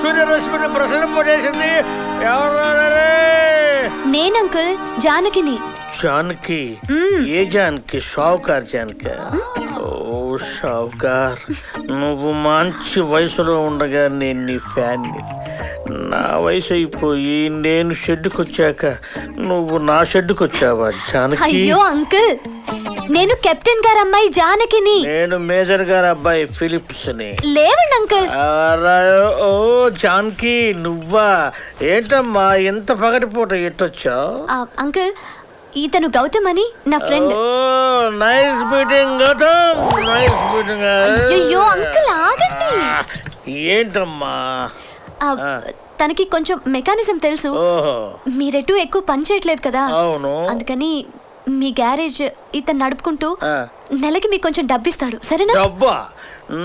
సూర్యరశ్మిని ప్రసరింపజేసింది ఎవరు? నేను అంకుల్, జానకిని. జానకి? ఏ జానకి? షావుకార్ జానకి? ఓ షావుకార్, నువ్వు మంచి వయసులో ఉండగా నేను నీ ఫ్యాన్ని. నా వయసు అయిపోయి నేను షెడ్డుకు వచ్చాక నువ్వు నా షెడ్డుకు వచ్చావా జానకి? అయ్యో అంకుల్, నేను కెప్టెన్ గారు అమ్మాయి జానకిని. నేను మేజర్ గారు అబ్బాయి ఫిలిప్స్ ని. లేవండి అంకుల్. ఓ జానకి, నువ్వా? ఏంటమ్మా ఇంత పగటిపూట ఎట్టొచ్చావు? అంకుల్, ఇతను గౌతమ్ అని నా friend. Nice meeting Gautam, nice meeting. అయ్యో అంకుల్ ఆగండి. ఏంటమ్మా? తనకి కొంచెం మెకానిజం తెలుసు. మీరెటు ఎక్కువ పని చేయట్లేదు కదా, అవును. అందుకని మీ గ్యారేజ్ ఇతను నడుపుకుంటూ నెలకి మీకు కొంచెం డబ్బిస్తాడు, సరేనా? డబ్బా?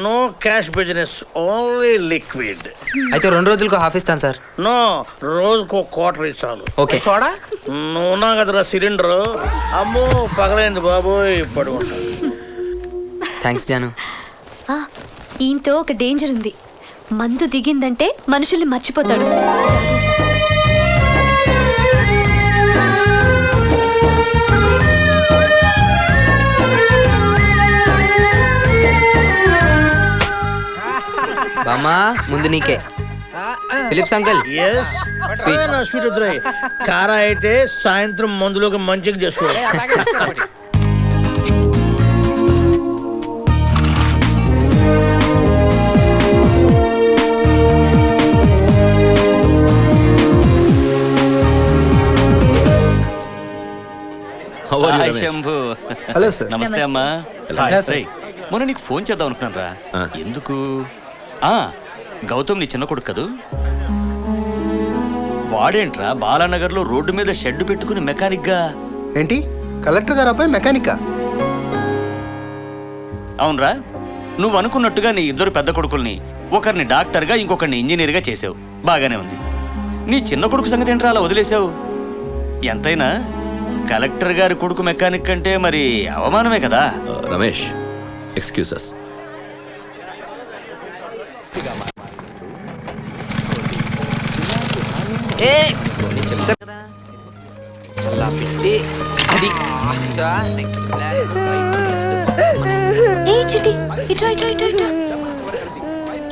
No cash business, only liquid. అయితే 2 రోజులకు హాఫ్ ఇస్తాను సార్. నో, రోజుకు క్వార్టర్ చాలు. ఓకే. సోడా? నువ్వున్నా కదరా సిలిండర్. అమ్మో పగలైంది బాబోయ్, పడుకుంటా. థ్యాంక్స్ జాను. ఈయనతో ఒక డేంజర్ ఉంది. మందు దిగిందంటే మనుషుల్ని మర్చిపోతాడు. బామ్మా ముందు నీకే. Philips uncle. కారా అయితే సాయంత్రం మందులోకి మంచిగా చేసుకోవాలి. Hello sir. నమస్తే అమ్మా. మొన్న నీకు ఫోన్ చేద్దాం అనుకున్నాను రా. ఎందుకు? గౌతమ్ నీ చిన్న కొడుకు కదూ? వాడేంట్రా బాలానగర్ లో రోడ్డు మీద షెడ్ పెట్టుకుని మెకానిక్ గా? ఏంటి, కలెక్టర్ గారు అబ్బాయి మెకానికా? అవునరా, నువ్వు అనుకున్నట్టుగా నీ 2 పెద్ద కొడుకుల్ని, ఒకరిని డాక్టర్ గా ఇంకొకరిని ఇంజనీర్ గా చేసావు. బాగానే ఉంది. నీ చిన్న కొడుకు సంగతి ఏంట్రా అలా వదిలేసావు? ఎంతైనా కలెక్టర్ గారి కొడుకు మెకానిక్ అంటే మరి అవమానమే కదా. రమేష్, ఎక్స్క్యూజెస్.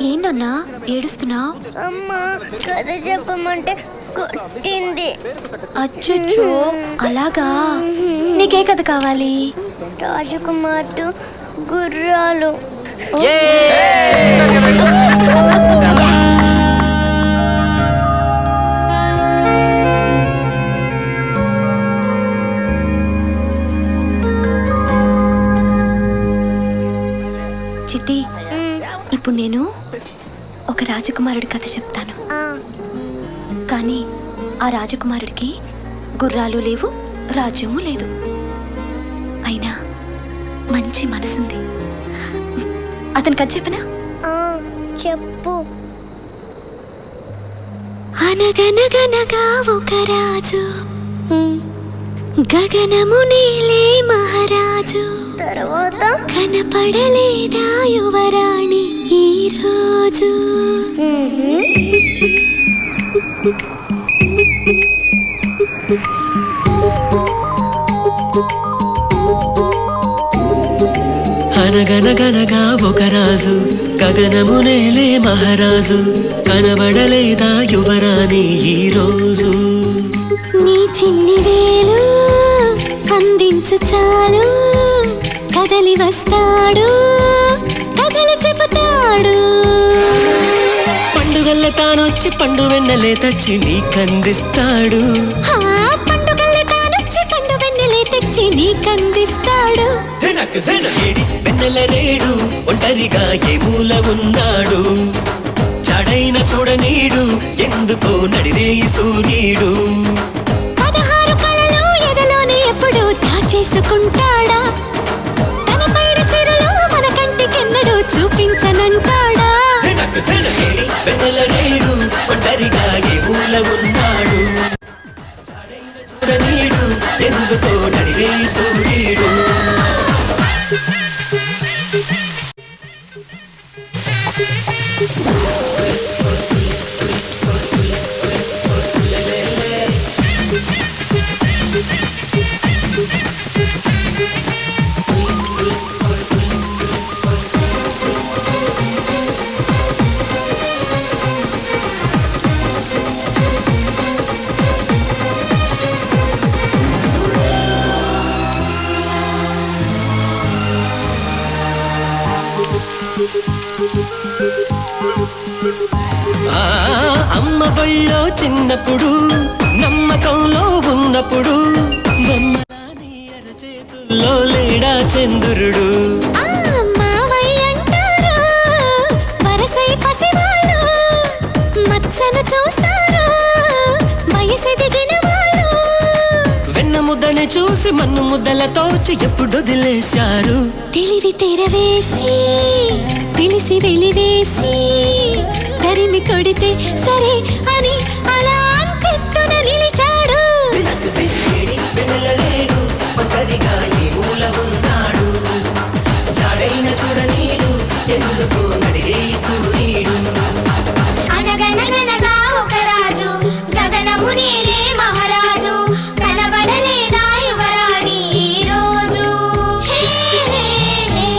ఏంటన్నా ఏడుస్తున్నావు? అమ్మా కథ చెప్పమంటే కొట్టింది. అచ్చో అలాగా? నీకే కథ కావాలి? రాజకుమార్ గుర్రాలు. చిట్టి, ఇప్పుడు నేను ఒక రాజకుమారుడి కథ చెప్తాను. కానీ ఆ రాజకుమారుడికి గుర్రాలు లేవు, రాజ్యము లేదు. అయినా మంచి మనసుంది. అతని కథ చెప్పనా? చెప్పు. అనగనగనగా ఒక రాజు, గగనము నీలే మహారాజు. తర్వాత కనపడలేదా యువరాణి ఈ రోజు? అనగనగనగా ఒక రాజు, గగనము నేలే మహారాజు. కనబడలేదా యువరాణి ఈ రోజు? నీ చిన్ని వేలు అందించు చాలు, కదలి వస్తాడు, కథలు చెబుతాడు. పండుగల్ల తానొచ్చి పండు వెన్నెలే తెచ్చి నీకందిస్తాడు. పండుగల్లే తానొచ్చి పండు వెన్నెలే తెచ్చి నీకందిస్తాడు. వెన్నెల రేడు ఒంటరిగా ఏ మూల ఉన్నాడు? చడైన చూడనీడు ఎందుకో నడిరే సూర్యుడు. 16 కళలు ఎదలోనే ఎప్పుడు దాచేసుకుంటాడా? తన పైన సిరులు మన కంటికెన్నడూ చూపించనంటాడా? వెన్నెల రేడు ఒంటరిగా ఏ మూల ఉన్నాడు? చడైన చూడనీడు ఎందుకో నడిరే సూర్యుడు. ఆ అమ్మ బళ్ళో చిన్నప్పుడు నమ్మకంలో ఉన్నప్పుడు బొమ్మలాని అరచేతుల్లో లేడా చంద్రుడు. వెన్న ముద్దనే చూసి మన్ను ముద్దలతోచి ఎప్పుడు వదిలేశారు. తెలివి తెరవేసి తెలిసి వెలివేసి తరిమి కొడితే సరే అని అలా అంతెత్తున నిలిచాడు. ఒంటరిగా ఈ మూల ఉన్నాడు. జాడైన చూడనీడు ఎందుకు నడిగే సూర్యుడు. అనగనగనగా ఒక రాజు గగనమునేలే మహారాజు కనబడలేదా యువరాణి ఈ రోజు. హే హే హే.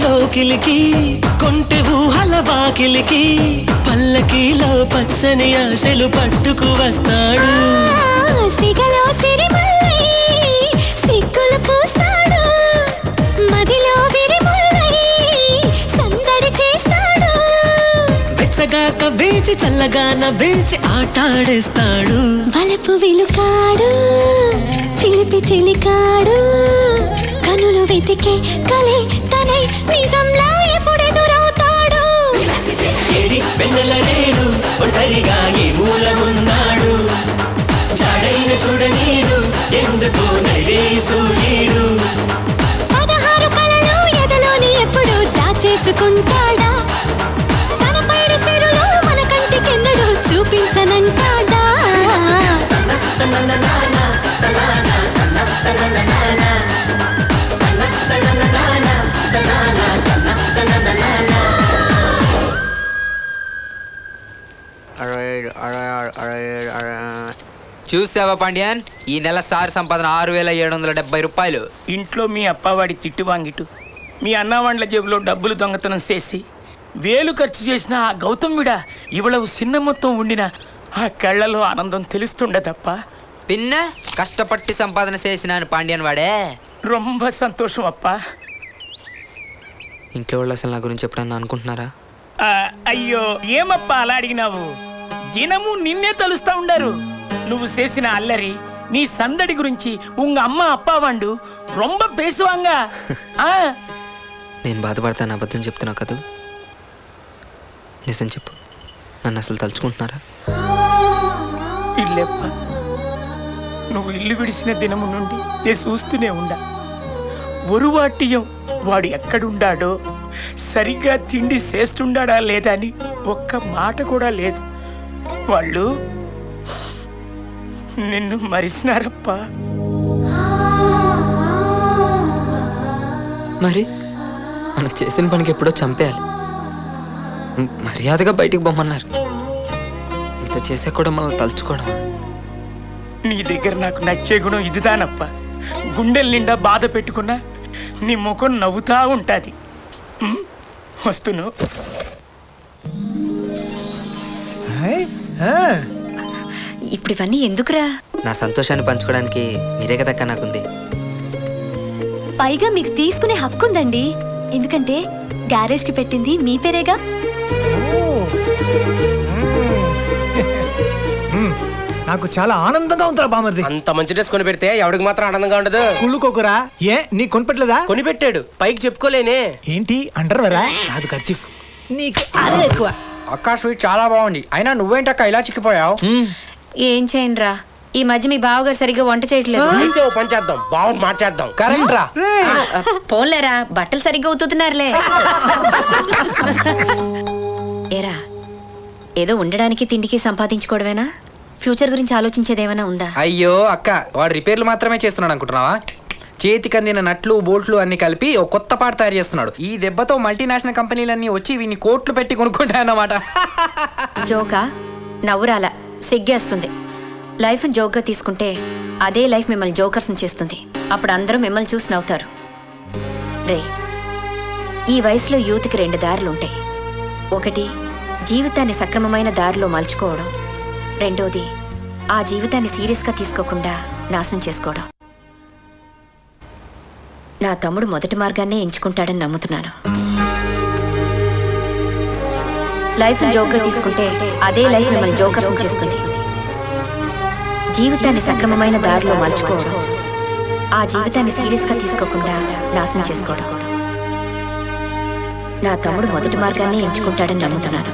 లోకిలికి కొంటె ఊహల వాకిలికి పల్లకీలో పచ్చని ఆశలు పట్టుకు వస్తాడు. సిగలో సిరిమల్లై సిగ్గులు పూస్తాడు. మదిలో విరిముల్లై సందడి చేస్తాడు. వెచ్చగాక వేచి చల్లగాన వేచి ఆటాడేస్తాడు. వలపు వెలుకాడు చిలిపి చెలికాడు. కనులు వెతికే కలే తనై నిజంలా ఎప్పుడెదురవుతాడు. ఏడి వెన్నెల రేడు ఒంటరిగా ఈ మూల ఉన్నాడు. జాడైన చూడనీడు ఎందుకు నడిగే సూర్యుడు. 16 కళలు ఎదలోని ఎప్పుడు దాచేసుకుంటాడా. తన పైడి సిరులు మన కంటికెన్నడూ చూపించనంటాడా. చూసావా పాండ్యాన్, ఈ నెల సార్ సంపాదన 6,770 రూపాయలు. ఇంట్లో మీ అప్పవాడి తిట్టు వాంగిటు మీ అన్నవాండ్ల జేబులో డబ్బులు దొంగతనం చేసి వేలు ఖర్చు చేసిన ఆ గౌతమ్యుడా ఇவ்வளவு చిన్న మొత్తం ఉండిన ఆ కళ్ళలో ఆనందం తెలుస్తుండదప్ప. పిన్న కష్టపట్టి సంపాదన చేసినాను పాండ్యాన్ వాడే. రొంబ సంతోషం అప్ప. ఇంట్లో వాళ్ళు అసలు నా గురించి ఎప్పుడన్నా అనుకుంటున్నారా? అయ్యో ఏమప్పా అలా అడిగినావు? దినము నిన్నే తలుస్తా ఉండారు. నువ్వు చేసిన అల్లరి నీ సందడి గురించి ఉంగ అమ్మ అప్పావాండు రొంబ పేసువాంగా. నేను బాధపడతాను అబద్ధం చెప్తున్నా కదూ. నిజం చెప్పు, నన్ను అసలు తలుచుకుంటున్నారా? ఇల్లెప్ప, నువ్వు ఇల్లు విడిచిన దినము నుండి నేను చూస్తూనే ఉండా. ఒరువాటియం వాడు ఎక్కడుండాడో, సరిగ్గా తిండి చేస్తుండాడా లేదా అని ఒక్క మాట కూడా లేదు. వాళ్ళు నిన్ను మరిసినారప్పా. మరి మనం చేసిన పనికి ఎప్పుడో చంపేయాలి. మర్యాదగా బయటికి పొమ్మన్నారు. ఇంత చేసే కూడా మనం తలుచుకోవడం. నీ దగ్గర నాకు నచ్చే గుణం ఇదిదానప్ప. గుండెల నిండా బాధ పెట్టుకున్నా నీ ముఖం నవ్వుతా ఉంటుంది. వస్తును. ఇప్పుడు ఇవన్నీ ఎందుకురా? నా సంతోషాన్ని పంచుకోవడానికి మీరే కదక్క నాకుంది. పైగా మీకు తీసుకునే హక్కు ఉందండి. ఎందుకంటే గ్యారేజ్ కి పెట్టింది మీ పేరేగా. నాకు చాలా ఆనందంగా ఉందిరా బామర్ది. అంత మంచి డ్రెస్ కొని పెడితే ఎవడికి మాత్రం ఆనందంగా ఉండదు. కుళ్ళుకోకురా. ఏ నీ కొనిపెట్టలేదా? కొనిపెట్టాడు, పైకి చెప్పుకోలేనే. ఏంటి అంటారా? నాది ఖర్చీఫ్. నీకు అదే ఎక్కువ. అక్క స్వీట్ చాలా బాగుంది. అయినా నువ్వేంటక్క ఇలా చిక్కిపోయావు? ఏం చేయండిరా, ఈ మధ్య మీ బావగారు సరిగ్గా వంట చేయట్లేదు. అయితే ఓ పని చేద్దాం, బాగుంది మాట్లాడదాం. కరెక్ట్ రా. పోన్లేరా, బట్టలు సరిగ్గా ఉతుకుతున్నారులే. ఏరా, ఏదో ఉండడానికి తిండికి సంపాదించుకోవడమేనా? ఫ్యూచర్ గురించి ఆలోచించేదేమైనా ఉందా? అయ్యో అక్క, వాడు రిపేర్లు మాత్రమే చేస్తున్నాడు అనుకుంటున్నావా? చేతికి అందిన నట్లు బోల్ట్లు అన్ని కలిపి ఒక కొత్త పాట తయారు చేస్తున్నాడు. ఈ దెబ్బతో మల్టీనేషనల్ కంపెనీలన్నీ వచ్చి వీడిని కోట్లు పెట్టి కొనుక్కుంటాయన్నమాట. జోకా నవ్వురాల సిగ్గేస్తుంది. లైఫ్ జోక్గా తీసుకుంటే అదే లైఫ్ మిమ్మల్ని జోకర్స్ని చేస్తుంది. అప్పుడు అందరూ మిమ్మల్ని చూసి నవ్వుతారు. రే, ఈ వయసులో యూత్కి 2 దారులు ఉంటాయి. ఒకటి జీవితాన్ని సక్రమమైన దారిలో మలుచుకోవడం, రెండోది ఆ జీవితాన్ని సీరియస్గా తీసుకోకుండా నాశనం చేసుకోవడం. నా తమ్ముడు మొదటి మార్గాన్నే ఎంచుకుంటాడని నమ్ముతున్నాను. లైఫ్ జోక్గా తీసుకుంటే అదే లైఫ్ మిమ్మల్ని జోకర్స్ని చేస్తుంది. జీవితాన్ని సక్రమమైన దారిలో మలుచుకోవడం, ఆ జీవితాన్ని సీరియస్గా తీసుకోకుండా నాశనం చేసుకోవడం. నా తమ్ముడు మొదటి మార్గాన్నే ఎంచుకుంటాడని నమ్ముతున్నాను.